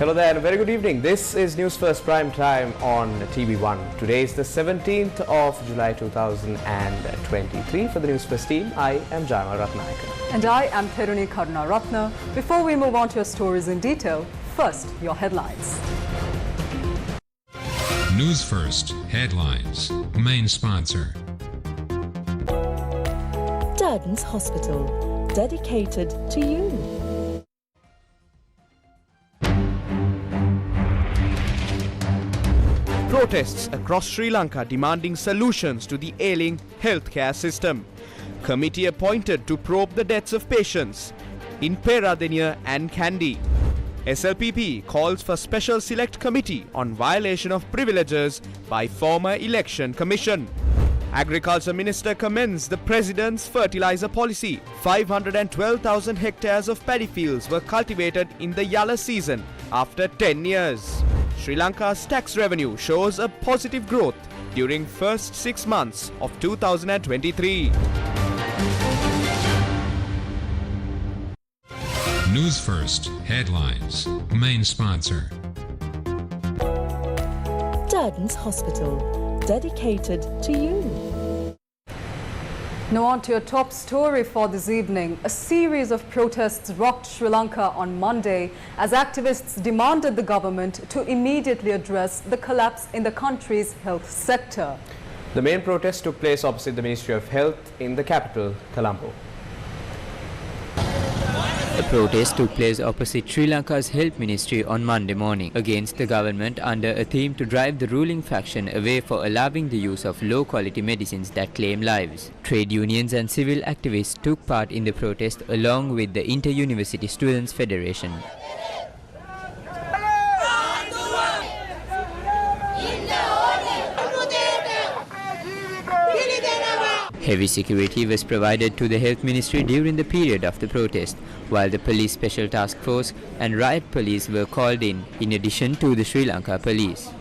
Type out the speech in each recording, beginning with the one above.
Hello there and very good evening. This is News First Prime Time on TV1. Today is the 17th of July 2023. For the News First team, I am Jama Ratnayaka. And I am Theruni Karunaratna. Before we move on to your stories in detail, first your headlines. News First Headlines. Main sponsor. Durden's Hospital, dedicated to you. Protests across Sri Lanka demanding solutions to the ailing healthcare system. Committee appointed to probe the deaths of patients in Peradeniya and Kandy. SLPP calls for special select committee on violation of privileges by former election commission. Agriculture Minister commends the President's fertilizer policy. 512,000 hectares of paddy fields were cultivated in the Yala season after 10 years. Sri Lanka's tax revenue shows a positive growth during first 6 months of 2023. News First Headlines. Main sponsor. Durden's Hospital, dedicated to you. Now on to your top story for this evening. A series of protests rocked Sri Lanka on Monday as activists demanded the government to immediately address the collapse in the country's health sector. The main protest took place opposite the Ministry of Health in the capital, Colombo. The protest took place opposite Sri Lanka's Health Ministry on Monday morning against the government under a theme to drive the ruling faction away for allowing the use of low-quality medicines that claim lives. Trade unions and civil activists took part in the protest along with the Inter-University Students' Federation. Heavy security was provided to the Health Ministry during the period of the protest, while the Police Special Task Force and riot police were called in addition to the Sri Lanka Police.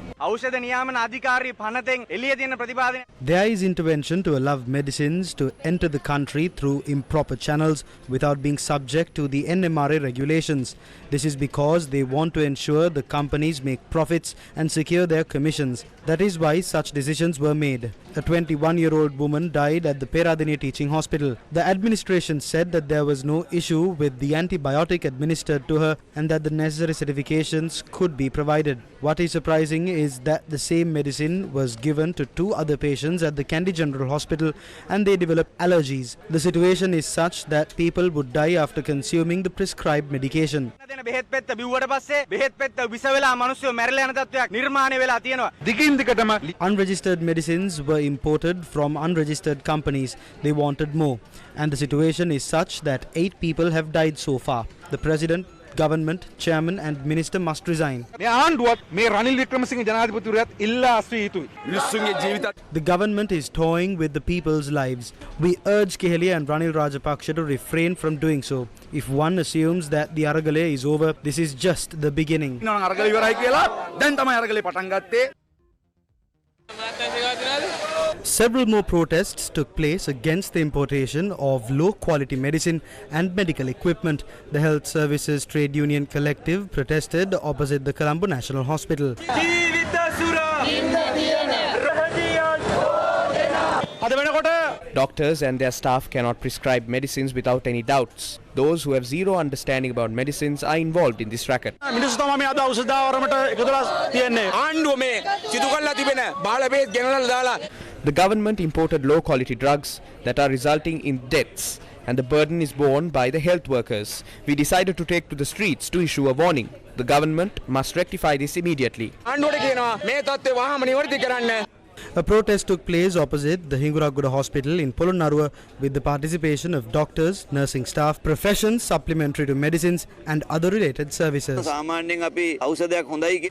There is intervention to allow medicines to enter the country through improper channels without being subject to the NMRA regulations. This is because they want to ensure the companies make profits and secure their commissions. That is why such decisions were made. A 21-year-old woman died at the Peradeniya Teaching Hospital. The administration said that there was no issue with the antibiotic administered to her and that the necessary certifications could be provided. What is surprising is that the same medicine was given to 2 other patients at the Kandy General Hospital and they developed allergies. The situation is such that people would die after consuming the prescribed medication. Unregistered medicines were imported from unregistered companies. They wanted more. And the situation is such that 8 people have died so far. The President, Government, Chairman and Minister must resign. The government is toying with the people's lives. We urge Kehelia and Ranil Rajapaksha to refrain from doing so. If one assumes that the Aragale is over, this is just the beginning. Several more protests took place against the importation of low-quality medicine and medical equipment. The Health Services Trade Union Collective protested opposite the Colombo National Hospital. Doctors and their staff cannot prescribe medicines without any doubts. Those who have zero understanding about medicines are involved in this racket. The government imported low-quality drugs that are resulting in deaths, and the burden is borne by the health workers. We decided to take to the streets to issue a warning. The government must rectify this immediately. A protest took place opposite the Hinguraguda Hospital in Polonnaruwa with the participation of doctors, nursing staff, professions supplementary to medicines and other related services.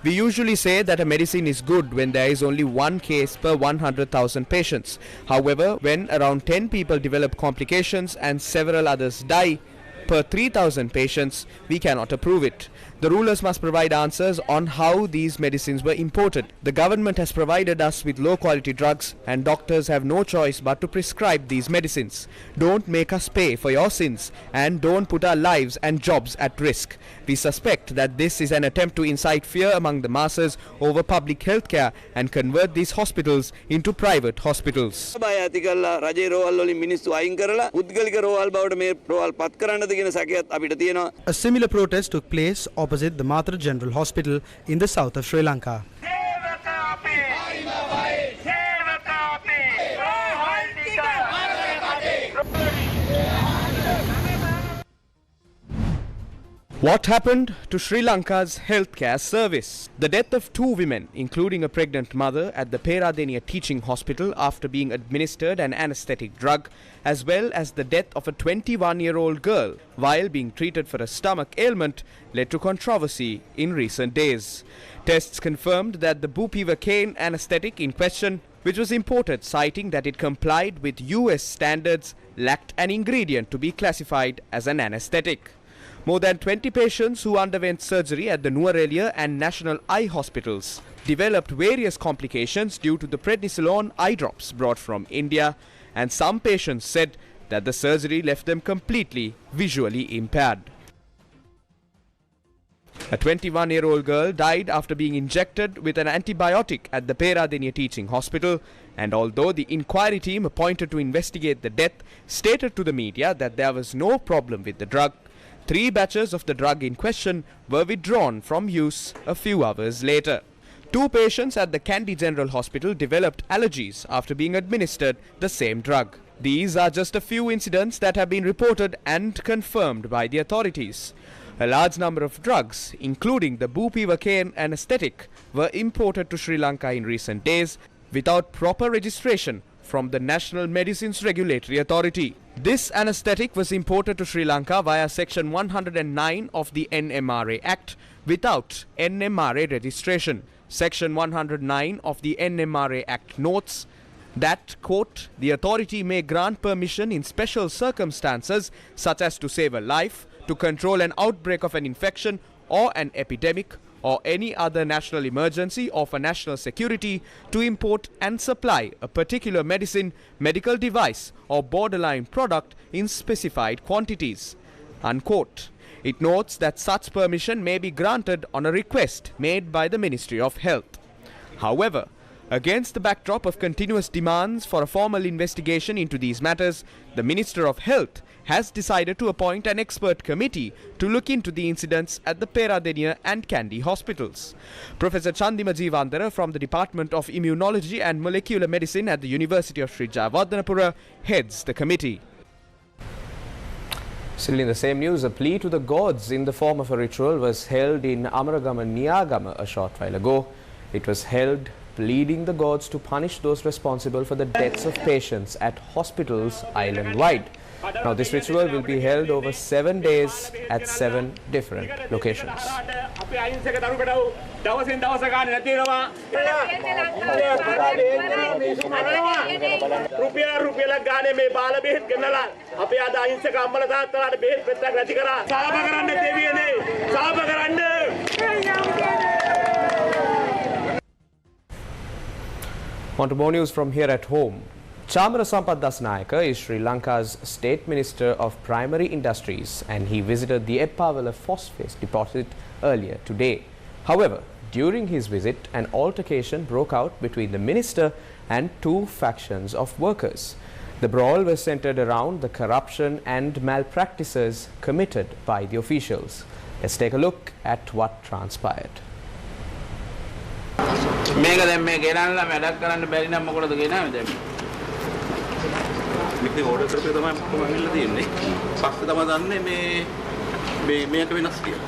We usually say that a medicine is good when there is only 1 case per 100,000 patients. However, when around 10 people develop complications and several others die per 3,000 patients, we cannot approve it. The rulers must provide answers on how these medicines were imported. The government has provided us with low quality drugs and doctors have no choice but to prescribe these medicines. Don't make us pay for your sins and don't put our lives and jobs at risk. We suspect that this is an attempt to incite fear among the masses over public health care and convert these hospitals into private hospitals. A similar protest took place opposite the Mathura General Hospital in the south of Sri Lanka. What happened to Sri Lanka's healthcare service? The death of 2 women, including a pregnant mother, at the Peradeniya Teaching Hospital after being administered an anesthetic drug, as well as the death of a 21-year-old girl while being treated for a stomach ailment, led to controversy in recent days. Tests confirmed that the bupivacaine anesthetic in question, which was imported citing that it complied with US standards, lacked an ingredient to be classified as an anesthetic. More than 20 patients who underwent surgery at the Nuwara and National Eye Hospitals developed various complications due to the prednisolone eye drops brought from India, and some patients said that the surgery left them completely visually impaired. A 21-year-old girl died after being injected with an antibiotic at the Peradeniya Teaching Hospital, and although the inquiry team appointed to investigate the death stated to the media that there was no problem with the drug, 3 batches of the drug in question were withdrawn from use a few hours later. 2 patients at the Kandy General Hospital developed allergies after being administered the same drug. These are just a few incidents that have been reported and confirmed by the authorities. A large number of drugs, including the bupivacaine anesthetic, were imported to Sri Lanka in recent days without proper registration from the National Medicines Regulatory Authority. This anesthetic was imported to Sri Lanka via Section 109 of the NMRA Act without NMRA registration. Section 109 of the NMRA Act notes that, quote, the authority may grant permission in special circumstances such as to save a life, to control an outbreak of an infection or an epidemic, or any other national emergency or for national security, to import and supply a particular medicine, medical device or borderline product in specified quantities, unquote. It notes that such permission may be granted on a request made by the Ministry of Health. However, against the backdrop of continuous demands for a formal investigation into these matters, the Minister of Health has decided to appoint an expert committee to look into the incidents at the Peradeniya and Kandy hospitals. Professor Chandima Jeevandara from the Department of Immunology and Molecular Medicine at the University of Sri Jayawardhanapura heads the committee. Still in the same news, a plea to the gods in the form of a ritual was held in Amaragama Niyagama a short while ago. It was held pleading the gods to punish those responsible for the deaths of patients at hospitals island-wide. Now, this ritual will be held over 7 days at 7 different locations. On to more news from here at home. Chamara Sampath Dasnayaka is Sri Lanka's State Minister of Primary Industries, and he visited the Eppawala phosphate deposit earlier today. However, during his visit, an altercation broke out between the minister and 2 factions of workers. The brawl was centered around the corruption and malpractices committed by the officials. Let's take a look at what transpired. මේක order කරපේ තමයි මම අවිල්ල තියෙන්නේ. පස්සේ තමයි දන්නේ මේක වෙනස් කියලා.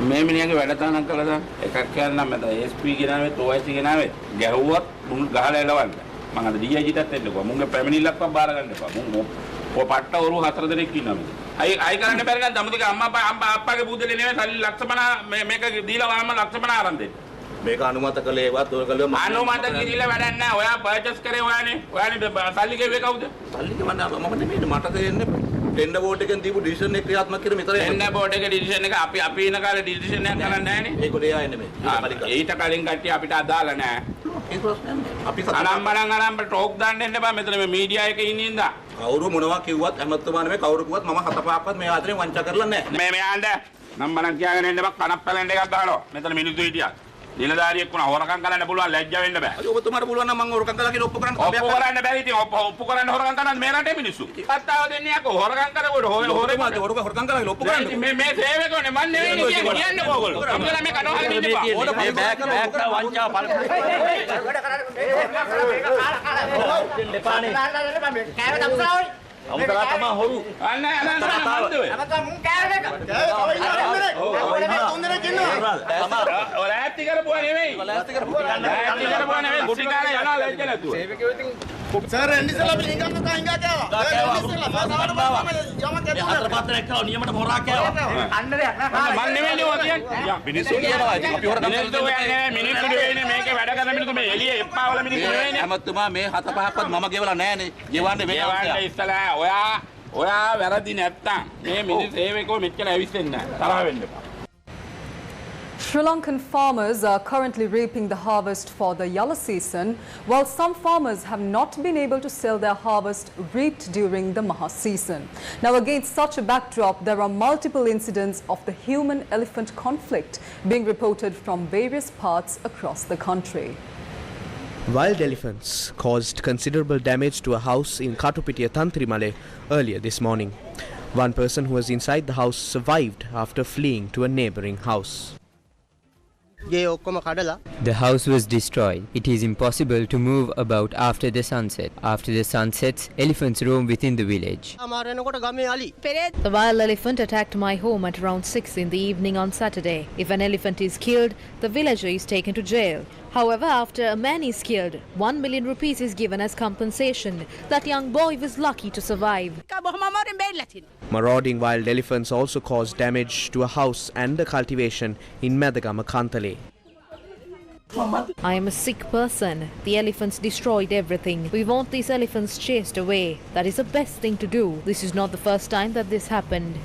මේ මිනිහාගේ වැඩ තනක් කළා දැන් එකක් කියන්න මම SP ගෙනාවේ OIC ගෙනාවේ ගැහුවත් මුන් ගහලා එලවන්න. මම අද DIGටත් එන්නකෝ. මුන්ගේ පැමිණිල්ලක්වත් බාර ගන්න එපා. මුන් ඔය පට්ට වරු 4 දෙනෙක් ඉන්නවා මෙතන. අයි කරන්න බැරි නම් දඹදිගේ අම්මා අප්පාගේ බුදලේ නෙමෙයි සල්ලි ලක්ෂමන මේක දීලා වාම ලක්ෂමන ආරම්භ දෙන්න. මේක අනුමත කළේවත් ඔය කළේ අනුමත කිරිලා වැඩක් නැහැ. ඔයා පර්චේස් කරේ ඔයානේ. ඔයානේ සල්ලි ගෙව්වේ කවුද? සල්ලි ගෙවන්න මම නෙමෙයි මට දෙන්නේ. ටෙන්ඩර් බෝඩ් එකෙන් දීපු ඩිසිෂන් එක ක්‍රියාත්මක කිරීම විතරයි. ටෙන්ඩර් බෝඩ් එකේ ඩිසිෂන් එක අපි ඉන කාලේ ඩිසිෂන් එකක් කරන්නේ නැහනේ. ඒක දෙයා නෙමෙයි. ඊට කලින් කට්ටිය අපිට අදාළ නැහැ. ඒ ප්‍රශ්නේ අපි අනම්බරන් ටෝක් දාන්න එන්න බෑ මෙතන මේ මීඩියා එකේ ඉන්නේ ඉඳා. කවුරු මොනවා කිව්වත් හැමතුමා නෙමෙයි කවුරු කිව්වත් මම හත පහක්වත් මේ ආදරෙන් වංචා කරලා නැහැ. මේ මෙයාන්ට නම්බරන් කියාගෙන එන්න බෑ කනප් පැලෙන්ඩ් එකක් ගහනවා. මෙතන මිනිස්සු හිටියා. නිලධාරියෙක් වුණා හොරකම් කරන්න පුළුවන් ලැජ්ජ වෙන්න බෑ. ඔබතුමාට පුළුවන් නම් මම හොරකම් කළා කියලා ඔප්පු කරන්න. ඔප්පු කරන්න බැරි ඉතින් ඔප්පු කරන්න හොරකම් කරන්න මේ රටේ මිනිස්සු. ඉපත්තාව දෙන්නේ යකෝ හොරකම් කරනකොට හොරකම් කරලා කියලා ඔප්පු කරන්න. මේ සේවකෝනේ මන් නෙවෙයි කියන්නේ ඕගොල්ලෝ. අපිලා මේ කනවා හරින්න එපා. මේ බෑග් වංචා පළ. දෙපානේ. කෑම දක්සාවයි. අමුතලා තමයි හොරු. අන්න මන්ද ඔය. අමතා මුන් කෑවෙක. ඔය ලෑස්ති කරපුවා නෙවෙයි. ලෑස්ති කරපුවා නෙවෙයි. ගුටි කාලේ යනවා ලැජ්ජ නැතුව. සේවකයෝ ඉතින් සර් එන්නිසලා අපි හිඟන්න තා හිඟා කෑවා. එන්නිසලා පාසාවට බාවා. යමක් ඇතුළේ අතර පත්‍රයක් කව නියමට හොරා කෑවා. අන්න දෙයක් නෑ. මන් නෙවෙයි ඔය කියන්නේ. මිනිස්සු කියනවා අපි හොරකම් කරන්නේ. මිනිස්සු නෙවෙයිනේ මේකේ වැඩ කරන මිනිස්සු මේ එළියේ එප්පාවල මිනිස්සු නෙවෙයිනේ. හැමතුමා මේ හත පහක්වත් මම ගෙවලා නෑනේ. ගෙවන්නේ වෙනවා. ඉස්සලා ඔයා වැරදි නැත්තම් මේ මිනිස් සේවකෝ මෙච්චර ඇවිස්සෙන්නේ නැහැ. තරහ වෙන්න එපා. Sri Lankan farmers are currently reaping the harvest for the yellow season, while some farmers have not been able to sell their harvest reaped during the Maha season. Now, against such a backdrop, there are multiple incidents of the human-elephant conflict being reported from various parts across the country. Wild elephants caused considerable damage to a house in Katupitiya Tantrimale earlier this morning. One person who was inside the house survived after fleeing to a neighbouring house. The house was destroyed. It is impossible to move about after the sunset. After the sun sets, elephants roam within the village. The wild elephant attacked my home at around 6 in the evening on Saturday. If an elephant is killed, the villager is taken to jail. However, after a man is killed, 1 million rupees is given as compensation. That young boy was lucky to survive. Marauding wild elephants also caused damage to a house and a cultivation in Madagama Kantale. I am a sick person. The elephants destroyed everything. We want these elephants chased away. That is the best thing to do. This is not the first time that this happened.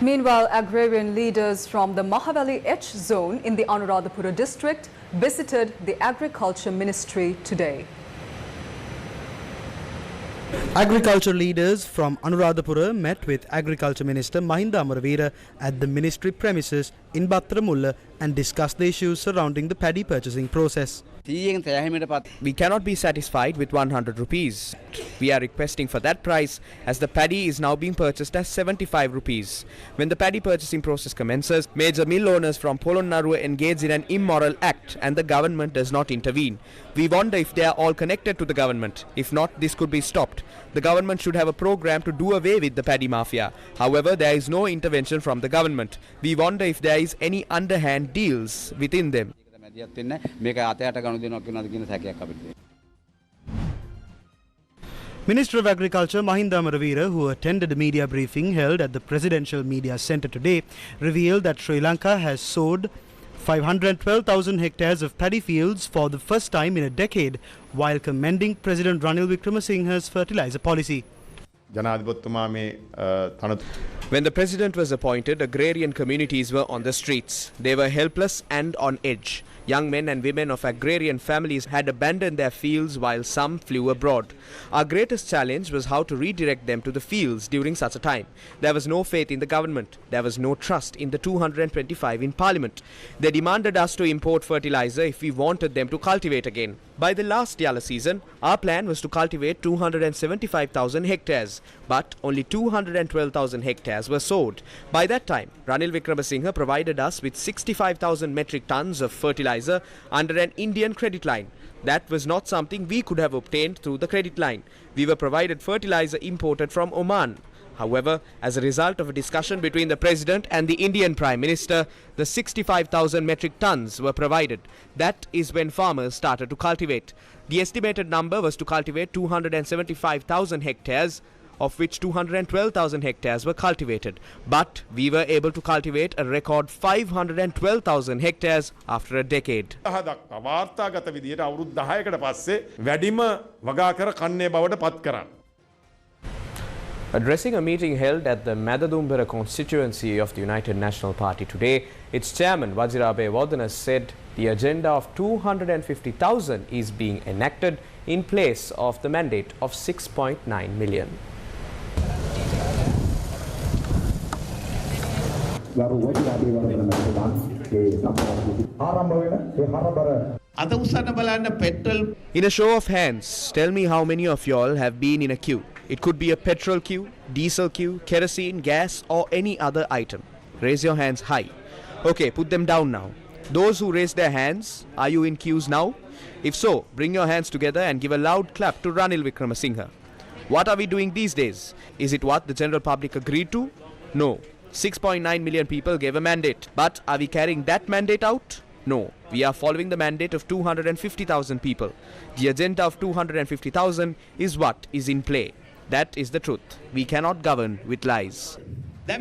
Meanwhile, agrarian leaders from the Mahavali H zone in the Anuradhapura district visited the Agriculture Ministry today. Agriculture leaders from Anuradhapura met with Agriculture Minister Mahinda Amaraveera at the ministry premises in Battaramulla and discussed the issues surrounding the paddy purchasing process. We cannot be satisfied with 100 rupees. We are requesting for that price as the paddy is now being purchased as 75 rupees. When the paddy purchasing process commences, major mill owners from Polonnaruwa engage in an immoral act and the government does not intervene. We wonder if they are all connected to the government. If not, this could be stopped. The government should have a program to do away with the paddy mafia. However, there is no intervention from the government. We wonder if there is any underhand deals within them. Minister of Agriculture Mahinda Amaraveera, who attended a media briefing held at the Presidential Media Centre today, revealed that Sri Lanka has sowed 512,000 hectares of paddy fields for the first time in a decade, while commending President Ranil Wickremesinghe's fertilizer policy. When the president was appointed, agrarian communities were on the streets. They were helpless and on edge. Young men and women of agrarian families had abandoned their fields while some flew abroad. Our greatest challenge was how to redirect them to the fields during such a time. There was no faith in the government. There was no trust in the 225 in parliament. They demanded us to import fertilizer if we wanted them to cultivate again. By the last yellow season, our plan was to cultivate 275,000 hectares, but only 212,000 hectares were sowed. By that time, Ranil Wickremesinghe provided us with 65,000 metric tons of fertilizer under an Indian credit line. That was not something we could have obtained through the credit line. We were provided fertilizer imported from Oman. However, as a result of a discussion between the President and the Indian Prime Minister, the 65,000 metric tons were provided. That is when farmers started to cultivate. The estimated number was to cultivate 275,000 hectares, of which 212,000 hectares were cultivated. But we were able to cultivate a record 512,000 hectares after a decade. Addressing a meeting held at the Madadumbara constituency of the United National Party today, its chairman Wajirabe Wardana said the agenda of 250,000 is being enacted in place of the mandate of 6.9 million. In a show of hands, tell me how many of y'all have been in a queue. It could be a petrol queue, diesel queue, kerosene, gas or any other item. Raise your hands high. Okay, put them down now. Those who raise their hands, are you in queues now? If so, bring your hands together and give a loud clap to Ranil Wickramasinghe. What are we doing these days? Is it what the general public agreed to? No. 6.9 million people gave a mandate. But are we carrying that mandate out? No. We are following the mandate of 250,000 people. The agenda of 250,000 is what is in play. That is the truth. We cannot govern with lies. A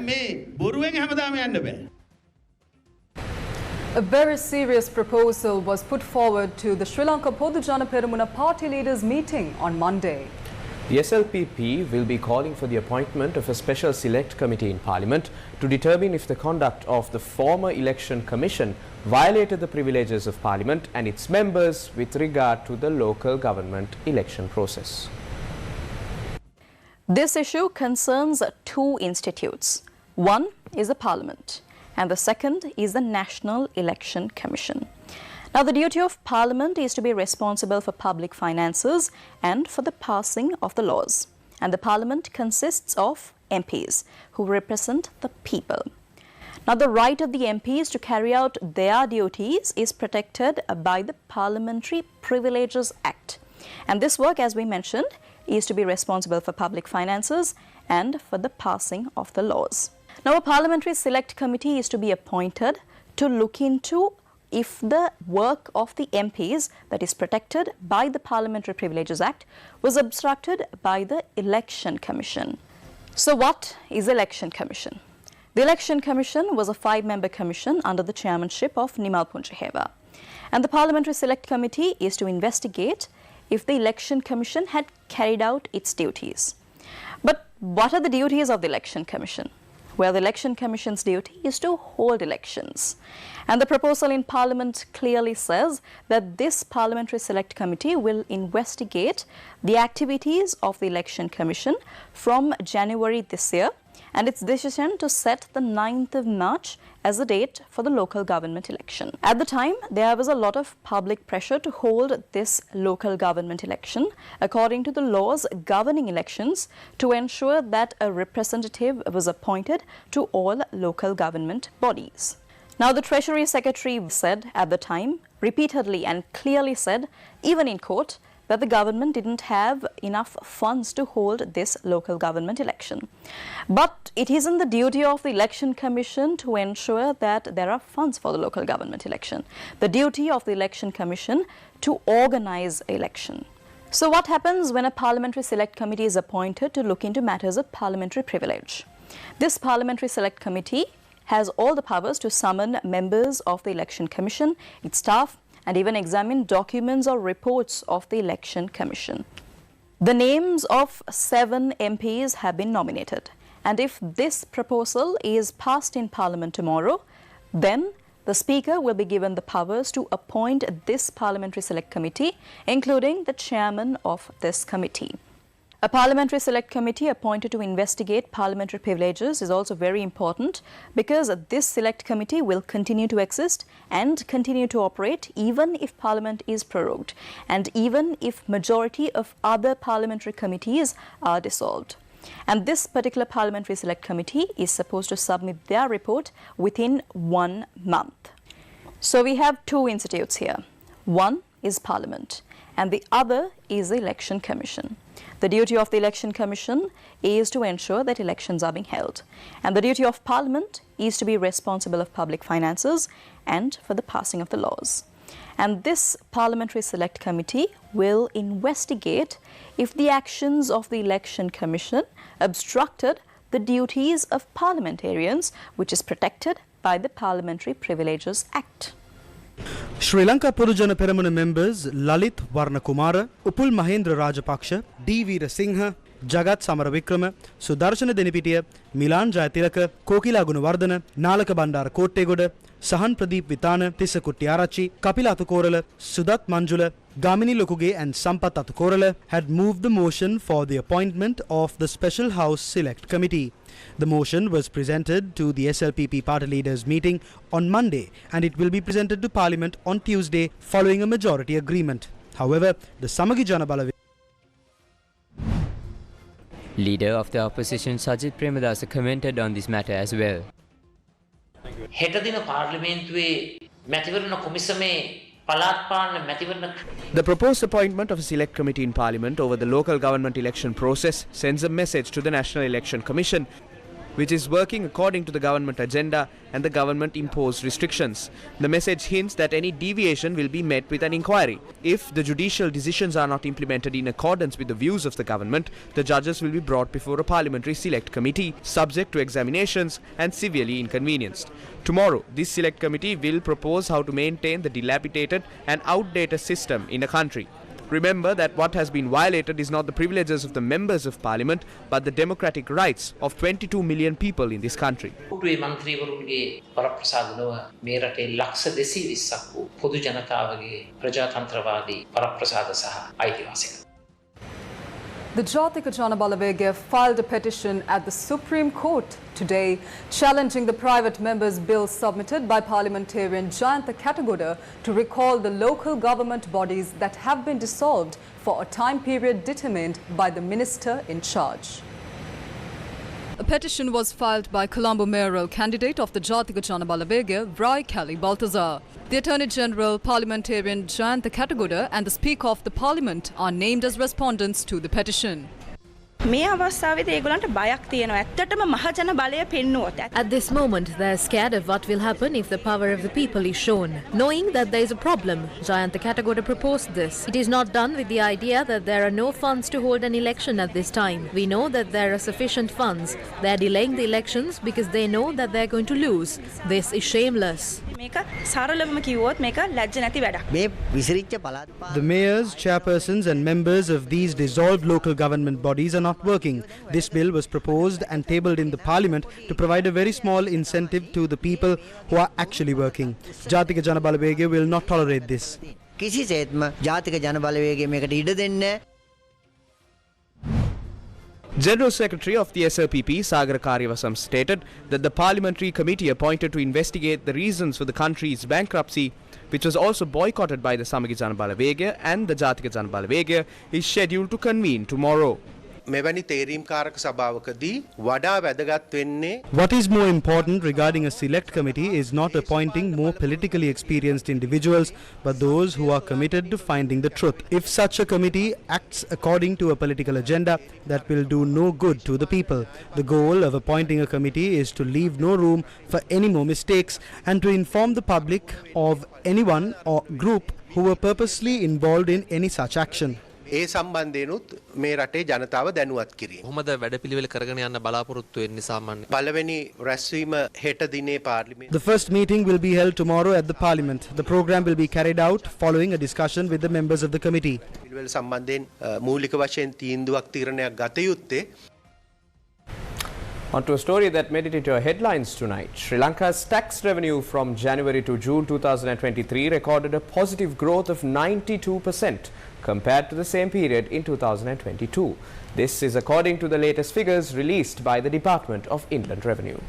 very serious proposal was put forward to the Sri Lanka Podujana Peramuna party leaders meeting on Monday. The SLPP will be calling for the appointment of a special select committee in Parliament to determine if the conduct of the former election commission violated the privileges of Parliament and its members with regard to the local government election process. This issue concerns two institutes. One is the Parliament and the second is the National Election Commission. Now, the duty of Parliament is to be responsible for public finances and for the passing of the laws. And the Parliament consists of MPs who represent the people. Now, the right of the MPs to carry out their duties is protected by the Parliamentary Privileges Act. And this work, as we mentioned, is to be responsible for public finances and for the passing of the laws. Now, a Parliamentary Select Committee is to be appointed to look into if the work of the MPs that is protected by the Parliamentary Privileges Act was obstructed by the Election Commission. So what is the Election Commission? The Election Commission was a 5-member commission under the chairmanship of Nimal Punjaheva. And the Parliamentary Select Committee is to investigate if the Election Commission had carried out its duties. But what are the duties of the Election Commission? Well, the Election Commission's duty is to hold elections. And the proposal in Parliament clearly says that this Parliamentary Select Committee will investigate the activities of the Election Commission from January this year, and its decision to set the 9th of March as the date for the local government election. At the time, there was a lot of public pressure to hold this local government election according to the laws governing elections to ensure that a representative was appointed to all local government bodies. Now, the Treasury Secretary said at the time, repeatedly and clearly said, even in court, that the government didn't have enough funds to hold this local government election. But it isn't the duty of the Election Commission to ensure that there are funds for the local government election. The duty of the Election Commission to organize election. So what happens when a Parliamentary Select Committee is appointed to look into matters of parliamentary privilege? This Parliamentary Select Committee has all the powers to summon members of the Election Commission, its staff, and even examine documents or reports of the Election Commission. The names of 7 MPs have been nominated, and if this proposal is passed in Parliament tomorrow, then the Speaker will be given the powers to appoint this Parliamentary Select Committee, including the chairman of this committee. A Parliamentary Select Committee appointed to investigate parliamentary privileges is also very important because this Select Committee will continue to exist and continue to operate even if Parliament is prorogued and even if majority of other parliamentary committees are dissolved. And this particular Parliamentary Select Committee is supposed to submit their report within 1 month. So we have 2 institutes here. One is Parliament and the other is the Election Commission. The duty of the Election Commission is to ensure that elections are being held. And the duty of Parliament is to be responsible of public finances and for the passing of the laws. And this Parliamentary Select Committee will investigate if the actions of the Election Commission obstructed the duties of parliamentarians, which is protected by the Parliamentary Privileges Act. Sri Lanka Podujana Peramuna members Lalit Warnakumara, Upul Mahendra Rajapaksha, D. Veera Singha, Jagat Samaravikrama, Sudarshana Denipitiya, Milan Jayatilaka, Kokila Gunawardana, Nalaka Bandar Kottegoda, Sahan Pradeep Vitana, Tissa Kuttiarachi, Kapila Athukorala, Sudat Manjula, Gamini Lokuge and Sampath Athukorala had moved the motion for the appointment of the Special House Select Committee. The motion was presented to the SLPP party leaders meeting on Monday and it will be presented to Parliament on Tuesday following a majority agreement. However, the Samagi Janabala Leader of the opposition Sajith Premadasa commented on this matter as well. The proposed appointment of a select committee in Parliament over the local government election process sends a message to the National Election Commission, which is working according to the government agenda and the government imposed restrictions. The message hints that any deviation will be met with an inquiry. If the judicial decisions are not implemented in accordance with the views of the government, the judges will be brought before a parliamentary select committee, subject to examinations and severely inconvenienced. Tomorrow, this select committee will propose how to maintain the dilapidated and outdated system in the country. Remember that what has been violated is not the privileges of the members of parliament, but the democratic rights of 22 million people in this country. The Jatika Janabalawege filed a petition at the Supreme Court today challenging the private members' bill submitted by parliamentarian Jayantha Katagoda to recall the local government bodies that have been dissolved for a time period determined by the minister in charge. A petition was filed by Colombo Mayoral candidate of the Jatika Janabalawege, Vrai Kali Baltazar. The Attorney General, Parliamentarian Jayantha Katagoda and the Speaker of the Parliament are named as respondents to the petition. At this moment, they're scared of what will happen if the power of the people is shown. Knowing that there is a problem, Jayantha Katagoda proposed this. It is not done with the idea that there are no funds to hold an election at this time. We know that there are sufficient funds. They are delaying the elections because they know that they are going to lose. This is shameless. The mayors, chairpersons and members of these dissolved local government bodies are not working. This bill was proposed and tabled in the parliament to provide a very small incentive to the people who are actually working. Jatika Janabalawege will not tolerate this. General Secretary of the SLPP, Sagar Karyavasam, stated that the parliamentary committee appointed to investigate the reasons for the country's bankruptcy, which was also boycotted by the Samagi Janabalawege and the Jatika Janabalawege, is scheduled to convene tomorrow. What is more important regarding a select committee is not appointing more politically experienced individuals, but those who are committed to finding the truth. If such a committee acts according to a political agenda, that will do no good to the people. The goal of appointing a committee is to leave no room for any more mistakes and to inform the public of anyone or group who were purposely involved in any such action. ඒ සම්බන්ධයෙන්ුත් මේ රටේ ජනතාව දැනුවත් කිරීම. කොහොමද වැඩපිළිවෙල කරගෙන යන්න බලාපොරොත්තු වෙන්නේ සාමාන්‍යයෙන්? පළවෙනි රැස්වීම හෙට දිනේ පාර්ලිමේන්තුවේ. The first meeting will be held tomorrow at the parliament. The program will be carried out following a discussion with the members of the committee. පිළිවෙල සම්බන්ධයෙන් මූලික වශයෙන් තීන්දුවක් තීරණයක් ගත යුත්තේ. On to a story that made it into our headlines tonight. Sri Lanka's tax revenue from January to June 2023 recorded a positive growth of 92% compared to the same period in 2022. This is according to the latest figures released by the Department of Inland Revenue.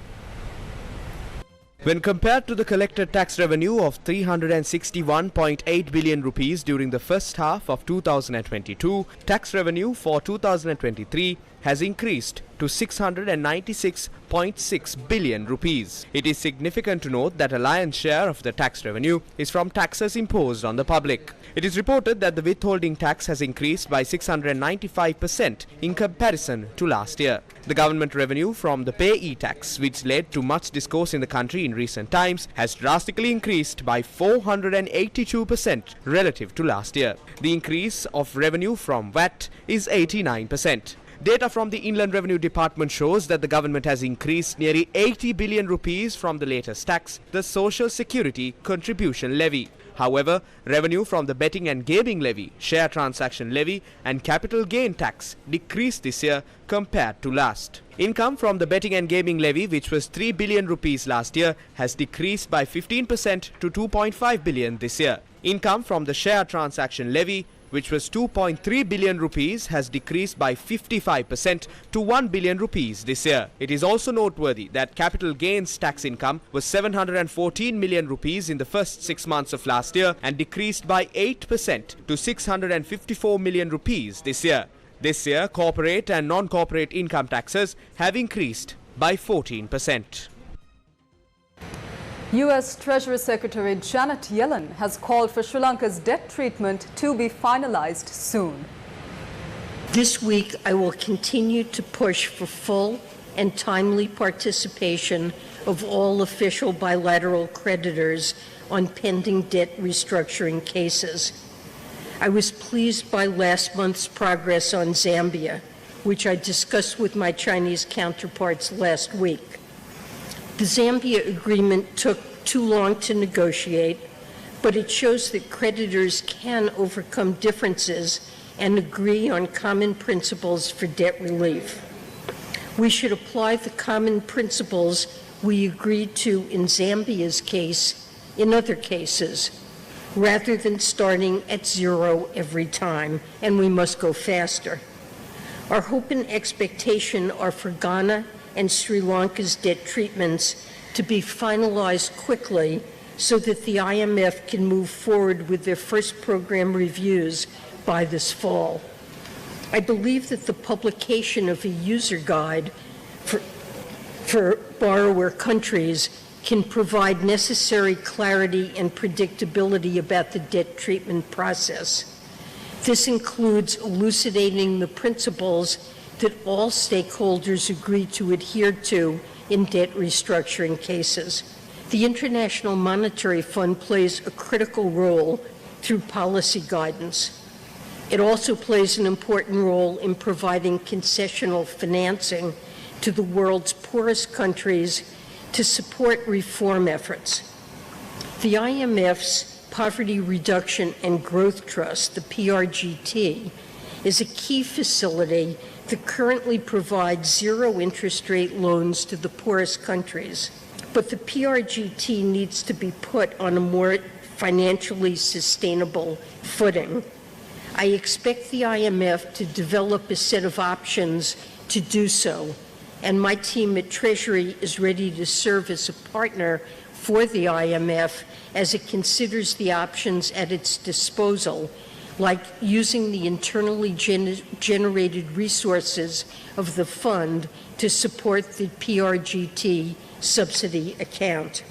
When compared to the collected tax revenue of 361.8 billion rupees during the first half of 2022, tax revenue for 2023 has increased to 696.6 billion rupees. It is significant to note that a lion's share of the tax revenue is from taxes imposed on the public. It is reported that the withholding tax has increased by 695% in comparison to last year. The government revenue from the payee tax, which led to much discourse in the country in recent times, has drastically increased by 482% relative to last year. The increase of revenue from VAT is 89%. Data from the Inland Revenue Department shows that the government has increased nearly 80 billion rupees from the latest tax, the Social Security Contribution Levy. However, revenue from the betting and gaming levy, share transaction levy and capital gain tax decreased this year compared to last. Income from the betting and gaming levy, which was 3 billion rupees last year, has decreased by 15% to 2.5 billion this year. Income from the share transaction levy, which was 2.3 billion rupees, has decreased by 55% to 1 billion rupees this year. It is also noteworthy that capital gains tax income was 714 million rupees in the first 6 months of last year and decreased by 8% to 654 million rupees this year. This year, corporate and non-corporate income taxes have increased by 14%. U.S. Treasury Secretary Janet Yellen has called for Sri Lanka's debt treatment to be finalized soon. This week, I will continue to push for full and timely participation of all official bilateral creditors on pending debt restructuring cases. I was pleased by last month's progress on Zambia, which I discussed with my Chinese counterparts last week. The Zambia agreement took too long to negotiate, but it shows that creditors can overcome differences and agree on common principles for debt relief. We should apply the common principles we agreed to in Zambia's case in other cases, rather than starting at zero every time, and we must go faster. Our hope and expectation are for Ghana and Sri Lanka's debt treatments to be finalized quickly so that the IMF can move forward with their first program reviews by this fall. I believe that the publication of a user guide for borrower countries can provide necessary clarity and predictability about the debt treatment process. This includes elucidating the principles that all stakeholders agree to adhere to in debt restructuring cases. The International Monetary Fund plays a critical role through policy guidance. It also plays an important role in providing concessional financing to the world's poorest countries to support reform efforts. The IMF's Poverty Reduction and Growth Trust, the PRGT, is a key facility that currently provides zero interest rate loans to the poorest countries. But the PRGT needs to be put on a more financially sustainable footing. I expect the IMF to develop a set of options to do so, and my team at Treasury is ready to serve as a partner for the IMF as it considers the options at its disposal, like using the internally generated resources of the fund to support the PRGT subsidy account.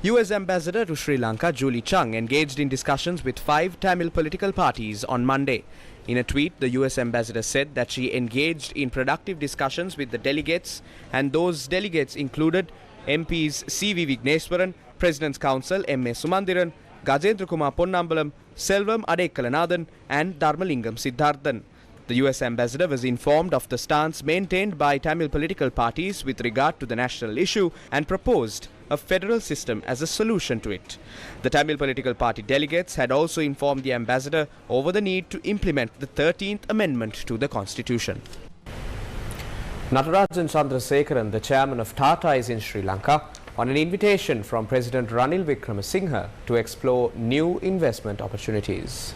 U.S. Ambassador to Sri Lanka, Julie Chung, engaged in discussions with 5 Tamil political parties on Monday. In a tweet, the U.S. Ambassador said that she engaged in productive discussions with the delegates, and those delegates included MPs C.V. Vigneswaran, President's Counsel M.A. Sumandiran, Gajendra Kumar Ponnambalam, Selvam Adekkalanathan and Dharmalingam Siddharthan. The U.S. Ambassador was informed of the stance maintained by Tamil political parties with regard to the national issue and proposed a federal system as a solution to it. The Tamil political party delegates had also informed the ambassador over the need to implement the 13th Amendment to the Constitution. Natarajan Chandrasekaran, the chairman of Tata, is in Sri Lanka on an invitation from President Ranil Wickremesinghe to explore new investment opportunities.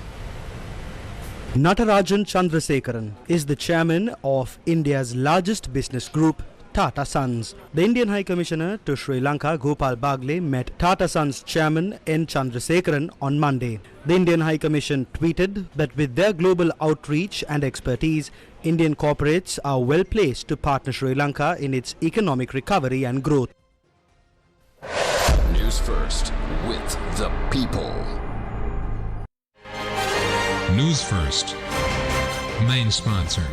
Natarajan Chandrasekaran is the chairman of India's largest business group, Tata Sons. The Indian High Commissioner to Sri Lanka, Gopal Bagle, met Tata Sons chairman N. Chandrasekaran on Monday. The Indian High Commission tweeted that with their global outreach and expertise, Indian corporates are well placed to partner Sri Lanka in its economic recovery and growth. News first with the people. News First. Main sponsor.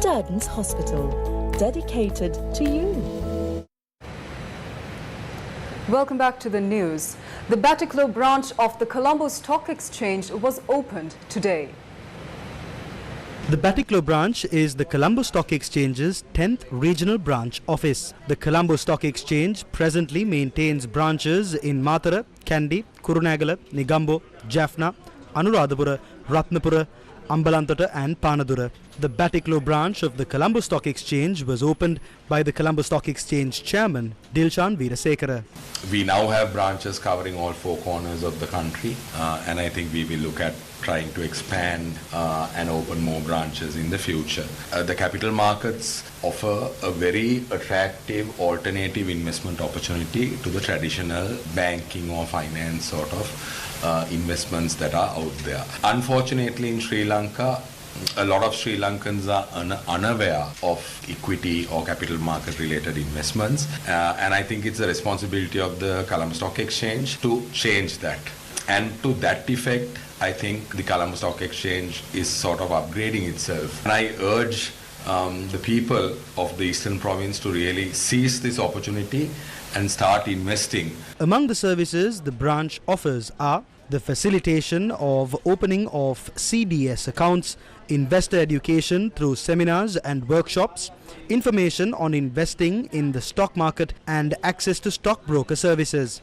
Darden's Hospital, dedicated to you. Welcome back to the news. The Batticaloa branch of the Colombo Stock Exchange was opened today. The Batticaloa branch is the Colombo Stock Exchange's 10th regional branch office. The Colombo Stock Exchange presently maintains branches in Matara, Kandy, Kurunegala, Negombo, Jaffna, Anuradhapura, Ratnapura, Ambalantota and Panadura. The Batticaloa branch of the Colombo Stock Exchange was opened by the Colombo Stock Exchange chairman Dilshan Veerasekara. We now have branches covering all four corners of the country, and I think we will look at trying to expand and open more branches in the future. The capital markets offer a very attractive alternative investment opportunity to the traditional banking or finance sort of investments that are out there. Unfortunately, in Sri Lanka, a lot of Sri Lankans are unaware of equity or capital market related investments, and I think it's the responsibility of the Colombo Stock Exchange to change that. And to that effect, I think the Colombo Stock Exchange is sort of upgrading itself. And I urge the people of the Eastern Province to really seize this opportunity and start investing. Among the services the branch offers are the facilitation of opening of CDS accounts, investor education through seminars and workshops, information on investing in the stock market and access to stockbroker services.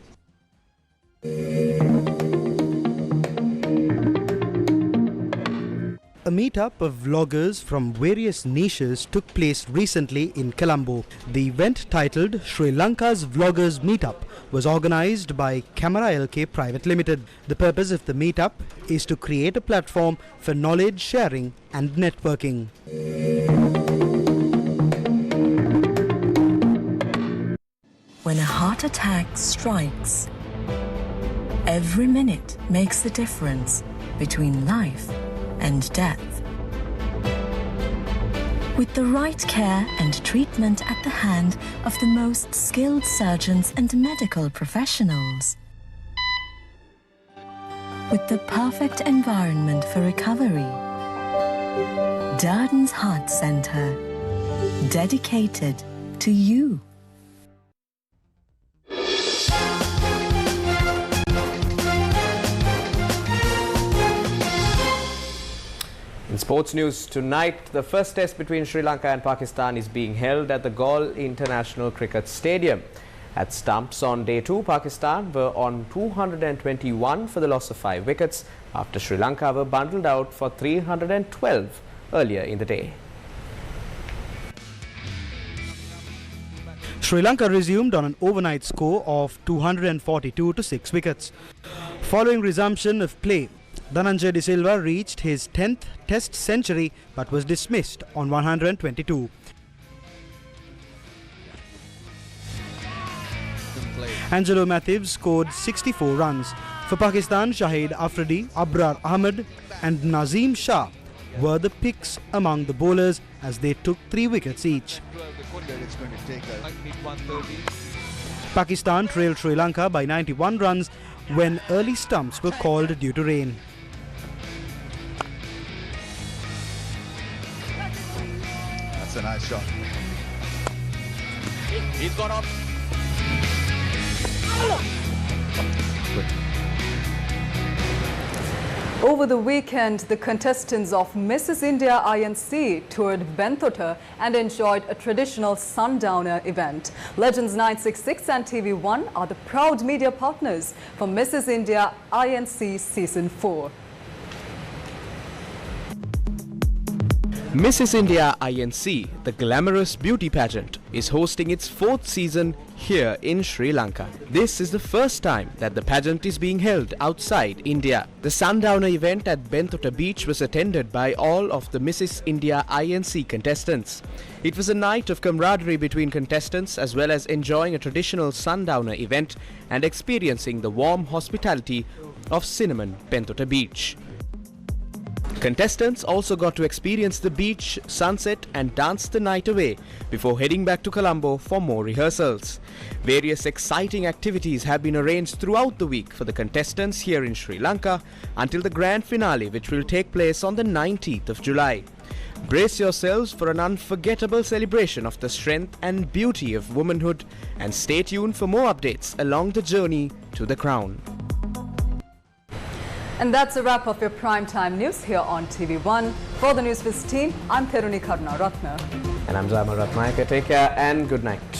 A meetup of vloggers from various niches took place recently in Colombo. The event, titled Sri Lankas Vloggers Meetup, was organized by Camera LK Private Limited. The purpose of the meetup is to create a platform for knowledge sharing and networking. When a heart attack strikes, every minute makes the difference between life and death. With the right care and treatment at the hand of the most skilled surgeons and medical professionals. With the perfect environment for recovery. Darden's Heart Centre, dedicated to you. In sports news tonight, the first test between Sri Lanka and Pakistan is being held at the Galle International Cricket Stadium. At stumps on day 2, Pakistan were on 221 for the loss of 5 wickets after Sri Lanka were bundled out for 312 earlier in the day. Sri Lanka resumed on an overnight score of 242 to 6 wickets. Following resumption of play, Dhananjay De Silva reached his 10th test century but was dismissed on 122. Angelo Matthews scored 64 runs. For Pakistan, Shahid Afridi, Abrar Ahmed and Nazim Shah were the picks among the bowlers as they took 3 wickets each. Pakistan trailed Sri Lanka by 91 runs when early stumps were called due to rain. That's a nice shot. He's gone off. Over the weekend, the contestants of Mrs. India INC toured Bentota and enjoyed a traditional sundowner event. Legends 966 and TV1 are the proud media partners for Mrs. India INC Season 4. Mrs. India INC, the glamorous beauty pageant, is hosting its 4th season here in Sri Lanka. This is the first time that the pageant is being held outside India. The sundowner event at Bentota Beach was attended by all of the Mrs. India INC contestants. It was a night of camaraderie between contestants as well as enjoying a traditional sundowner event and experiencing the warm hospitality of Cinnamon Bentota Beach. Contestants also got to experience the beach, sunset and dance the night away before heading back to Colombo for more rehearsals. Various exciting activities have been arranged throughout the week for the contestants here in Sri Lanka until the grand finale, which will take place on the 19th of July. Brace yourselves for an unforgettable celebration of the strength and beauty of womanhood and stay tuned for more updates along the journey to the crown. And that's a wrap of your primetime news here on TV1. For the Newsfizz team, I'm Theruni Karuna Ratna. And I'm Zama Ratnayaka. Take care and good night.